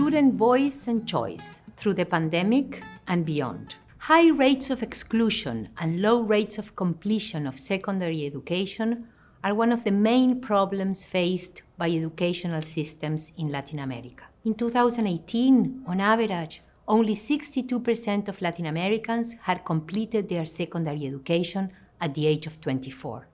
student voice and choice through the pandemic and beyond. High rates of exclusion and low rates of completion of secondary education are one of the main problems faced by educational systems in Latin America. In 2018, on average, only 62% of Latin Americans had completed their secondary education at the age of 24.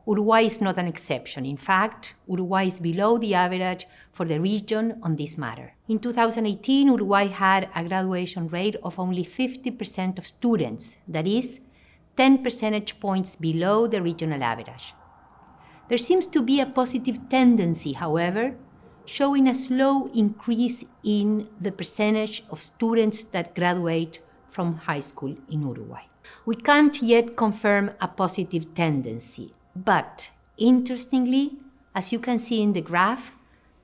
Uruguay is not an exception. In fact, Uruguay is below the average for the region on this matter. In 2018, Uruguay had a graduation rate of only 50% of students, that is, 10 percentage points below the regional average. There seems to be a positive tendency, however, showing a slow increase in the percentage of students that graduate from high school in Uruguay. We can't yet confirm a positive tendency, but interestingly, as you can see in the graph,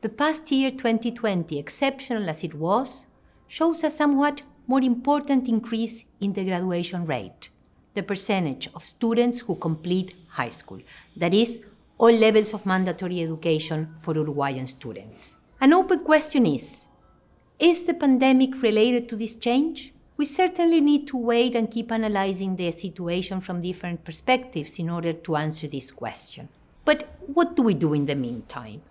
the past year 2020, exceptional as it was, shows a somewhat more important increase in the graduation rate, the percentage of students who complete high school, that is, all levels of mandatory education for Uruguayan students. An open question is the pandemic related to this change? We certainly need to wait and keep analyzing the situation from different perspectives in order to answer this question. But what do we do in the meantime?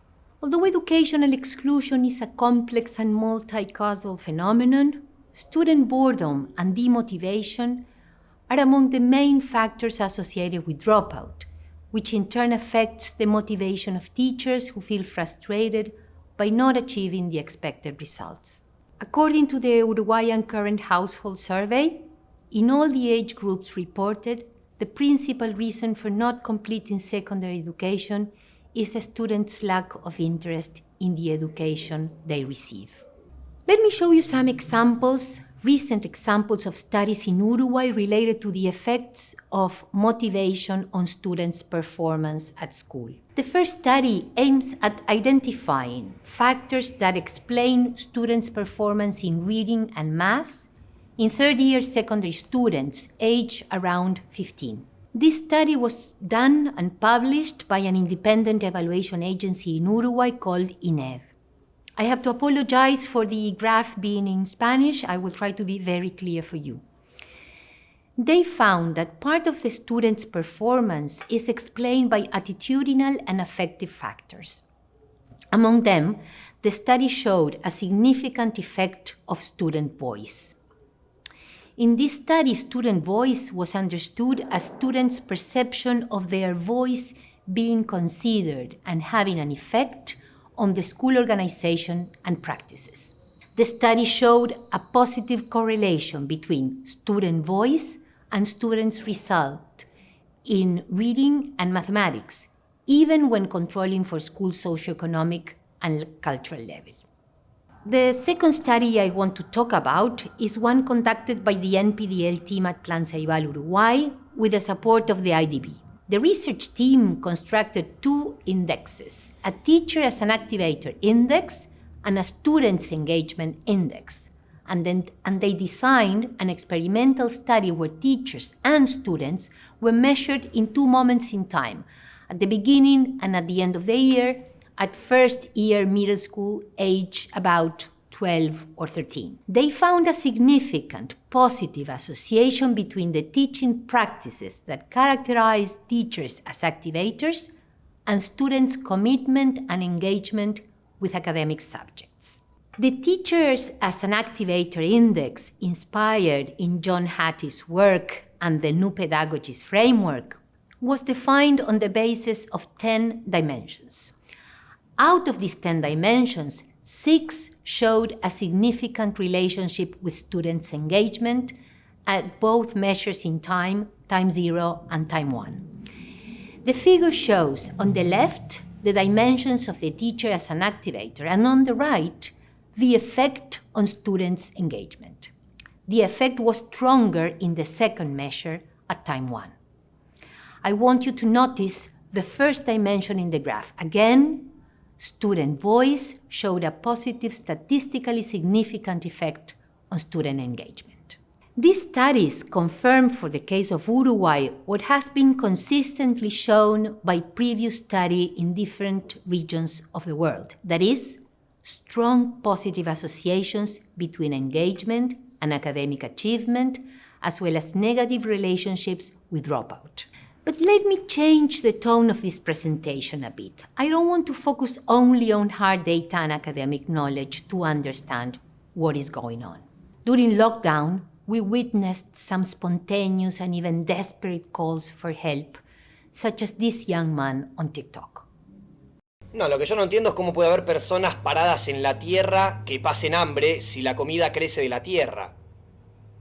Although educational exclusion is a complex and multi-causal phenomenon, student boredom and demotivation are among the main factors associated with dropout, which in turn affects the motivation of teachers who feel frustrated by not achieving the expected results. According to the Uruguayan Current Household Survey, in all the age groups reported, the principal reason for not completing secondary education is the students' lack of interest in the education they receive. Let me show you some recent examples of studies in Uruguay related to the effects of motivation on students' performance at school. The first study aims at identifying factors that explain students' performance in reading and maths in third-year secondary students aged around 15. This study was done and published by an independent evaluation agency in Uruguay called INED. I have to apologize for the graph being in Spanish. I will try to be very clear for you. They found that part of the students' performance is explained by attitudinal and affective factors. Among them, the study showed a significant effect of student voice. In this study, student voice was understood as students' perception of their voice being considered and having an effect on the school organization and practices. The study showed a positive correlation between student voice and students' result in reading and mathematics, even when controlling for school socioeconomic and cultural level. The second study I want to talk about is one conducted by the NPDL team at Plan Ceibal, Uruguay, with the support of the IDB. The research team constructed two indexes, a teacher as an activator index and a student's engagement index. And they designed an experimental study where teachers and students were measured in two moments in time, at the beginning and at the end of the year, at first year middle school age about 12 or 13. They found a significant positive association between the teaching practices that characterize teachers as activators and students' commitment and engagement with academic subjects. The Teachers as an Activator Index, inspired in John Hattie's work and the New Pedagogies framework, was defined on the basis of 10 dimensions. Out of these 10 dimensions, 6 showed a significant relationship with students' engagement at both measures in time 0 and time 1. The figure shows on the left the dimensions of the teacher as an activator, and on the right, the effect on students' engagement. The effect was stronger in the second measure at time 1. I want you to notice the first dimension in the graph. Again, student voice showed a positive, statistically significant effect on student engagement. These studies confirm for the case of Uruguay what has been consistently shown by previous study in different regions of the world. That is, strong positive associations between engagement and academic achievement, as well as negative relationships with dropout. But let me change the tone of this presentation a bit. I don't want to focus only on hard data and academic knowledge to understand what is going on. During lockdown, we witnessed some spontaneous and even desperate calls for help, such as this young man on TikTok. No, lo que yo no entiendo es cómo puede haber personas paradas en la tierra que pasen hambre si la comida crece de la tierra.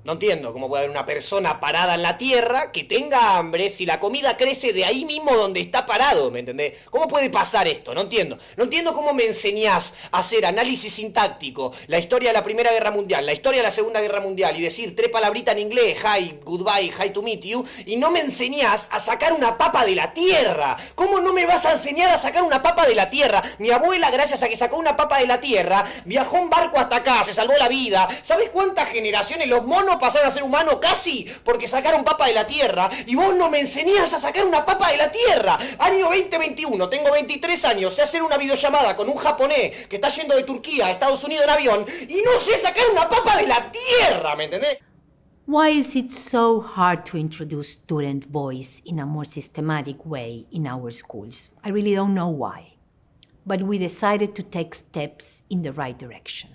No entiendo cómo puede haber una persona parada en la tierra que tenga hambre si la comida crece de ahí mismo donde está parado, ¿me entendés? ¿Cómo puede pasar esto? No entiendo. No entiendo cómo me enseñás a hacer análisis sintáctico, la historia de la Primera Guerra Mundial, la historia de la Segunda Guerra Mundial y decir tres palabritas en inglés, hi, goodbye, hi to meet you, y no me enseñás a sacar una papa de la tierra. ¿Cómo no me vas a enseñar a sacar una papa de la tierra? Mi abuela, gracias a que sacó una papa de la tierra, viajó en barco hasta acá, se salvó la vida. ¿Sabes cuántas generaciones los monos pasaron a ser humanos casi porque sacaron papa de la tierra? Y vos no me enseñás a sacar una papa de la tierra. Año 2021, tengo 23 años, sé hacer una videollamada con un japonés que está yendo de Turquía a Estados Unidos en avión y no sé sacar una papa de la tierra, ¿me entendés? Why is it so hard to introduce student voice in a more systematic way in our schools? I really don't know why. But we decided to take steps in the right direction.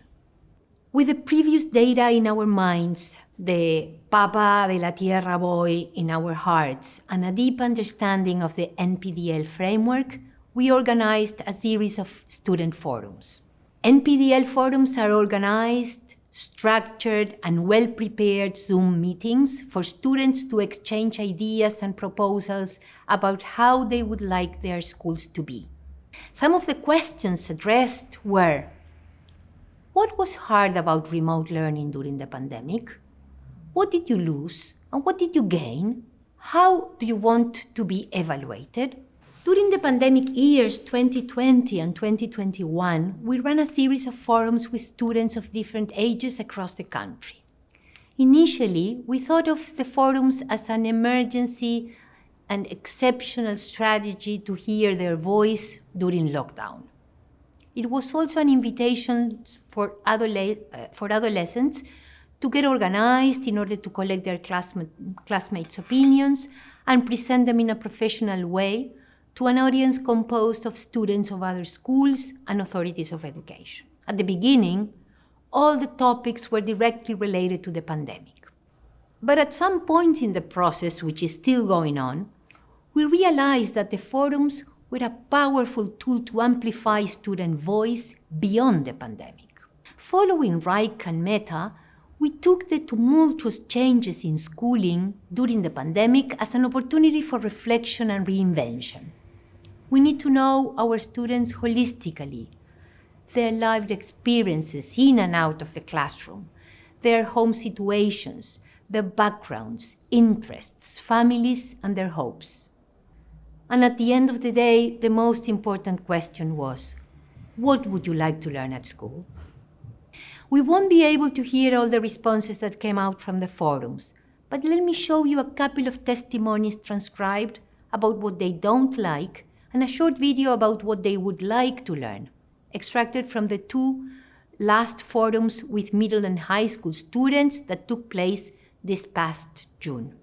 With the previous data in our minds, the Papa de la Tierra boy in our hearts, and a deep understanding of the NPDL framework, we organized a series of student forums. NPDL forums are organized, structured, and well-prepared Zoom meetings for students to exchange ideas and proposals about how they would like their schools to be. Some of the questions addressed were: what was hard about remote learning during the pandemic? What did you lose and what did you gain? How do you want to be evaluated? During the pandemic years 2020 and 2021, we ran a series of forums with students of different ages across the country. Initially, we thought of the forums as an emergency and exceptional strategy to hear their voice during lockdown. It was also an invitation for adolescents to get organized in order to collect their classmates' opinions and present them in a professional way to an audience composed of students of other schools and authorities of education. At the beginning, all the topics were directly related to the pandemic. But at some point in the process, which is still going on, we realized that the forums were a powerful tool to amplify student voice beyond the pandemic. Following Reich and Meta, we took the tumultuous changes in schooling during the pandemic as an opportunity for reflection and reinvention. We need to know our students holistically, their lived experiences in and out of the classroom, their home situations, their backgrounds, interests, families, and their hopes. And at the end of the day, the most important question was, what would you like to learn at school? We won't be able to hear all the responses that came out from the forums, but let me show you a couple of testimonies transcribed about what they don't like and a short video about what they would like to learn, extracted from the two last forums with middle and high school students that took place this past June.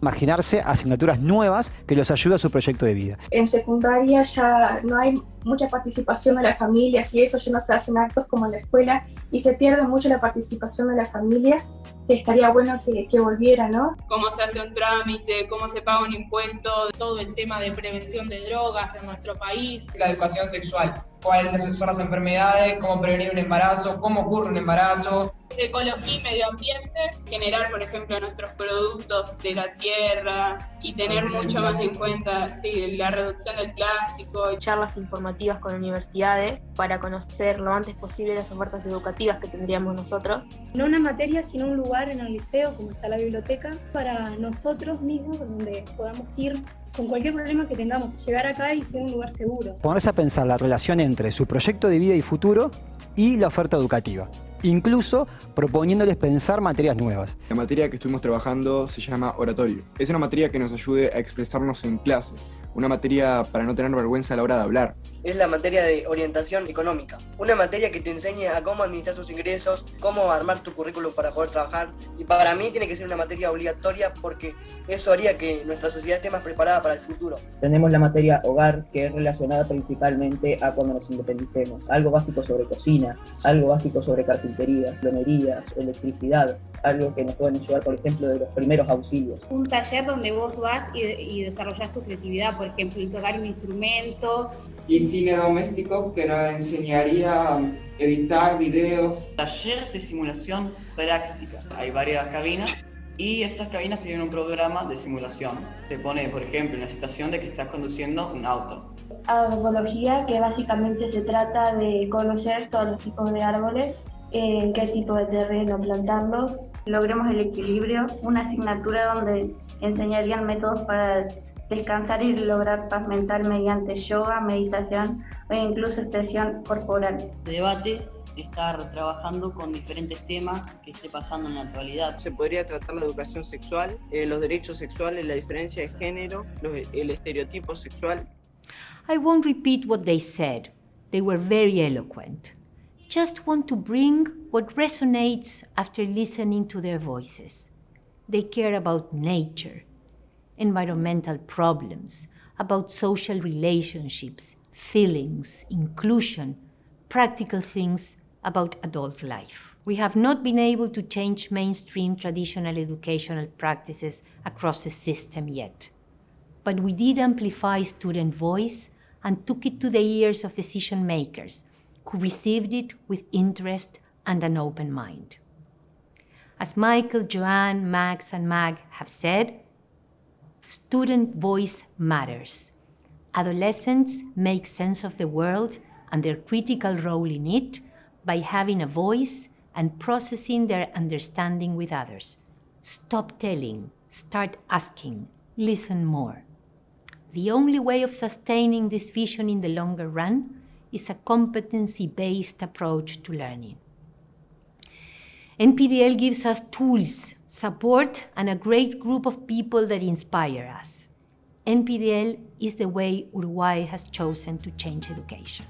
Imaginarse asignaturas nuevas que los ayude a su proyecto de vida. En secundaria ya no hay mucha participación de las familias y eso ya no se hacen actos como en la escuela y se pierde mucho la participación de la familia, que estaría bueno que volviera, ¿no? Cómo se hace un trámite, cómo se paga un impuesto, todo el tema de prevención de drogas en nuestro país. La educación sexual, cuáles son las enfermedades, cómo prevenir un embarazo, cómo ocurre un embarazo. Ecología y medio ambiente, generar, por ejemplo, nuestros productos de la tierra y tener mucho más en cuenta la reducción del plástico. Charlas informativas con universidades para conocer lo antes posible las ofertas educativas que tendríamos nosotros. No una materia, sino un lugar en el liceo, como está la biblioteca, para nosotros mismos, donde podamos ir con cualquier problema que tengamos, llegar acá y ser un lugar seguro. Ponerse a pensar la relación entre su proyecto de vida y futuro y la oferta educativa. incluso proponiéndoles pensar materias nuevas. La materia que estuvimos trabajando se llama oratorio. Es una materia que nos ayude a expresarnos en clase, una materia para no tener vergüenza a la hora de hablar. Es la materia de orientación económica, una materia que te enseña a cómo administrar tus ingresos, cómo armar tu currículum para poder trabajar, y para mí tiene que ser una materia obligatoria porque eso haría que nuestra sociedad esté más preparada para el futuro. Tenemos la materia hogar, que es relacionada principalmente a cuando nos independicemos, algo básico sobre cocina, algo básico sobre carpintería, plomerías, electricidad, algo que nos pueden ayudar, por ejemplo, de los primeros auxilios. Un taller donde vos vas y desarrollás tu creatividad, por ejemplo, el tocar un instrumento. Y cine doméstico, que nos enseñaría a editar videos. Taller de simulación práctica. Hay varias cabinas y estas cabinas tienen un programa de simulación. Te pone, por ejemplo, en la situación de que estás conduciendo un auto. Arbología, que básicamente se trata de conocer todos los tipos de árboles, en qué tipo de terreno plantarlos. Logremos el equilibrio, una asignatura donde enseñarían métodos para descansar y lograr paz mental mediante yoga, meditación o incluso expresión corporal. Debate, estar trabajando con diferentes temas que esté pasando en la actualidad. Se podría tratar la educación sexual, los derechos sexuales, la diferencia de género, el estereotipo sexual. I won't repeat what they said. They were very eloquent. Just want to bring what resonates after listening to their voices. They care about nature, environmental problems, about social relationships, feelings, inclusion, practical things about adult life. We have not been able to change mainstream traditional educational practices across the system yet, but we did amplify student voice and took it to the ears of decision makers who received it with interest and an open mind. As Michael, Joanne, Max, and Mag have said, student voice matters. Adolescents make sense of the world and their critical role in it by having a voice and processing their understanding with others. Stop telling, start asking, listen more. The only way of sustaining this vision in the longer run is a competency-based approach to learning. NPDL gives us tools, support, and a great group of people that inspire us. NPDL is the way Uruguay has chosen to change education.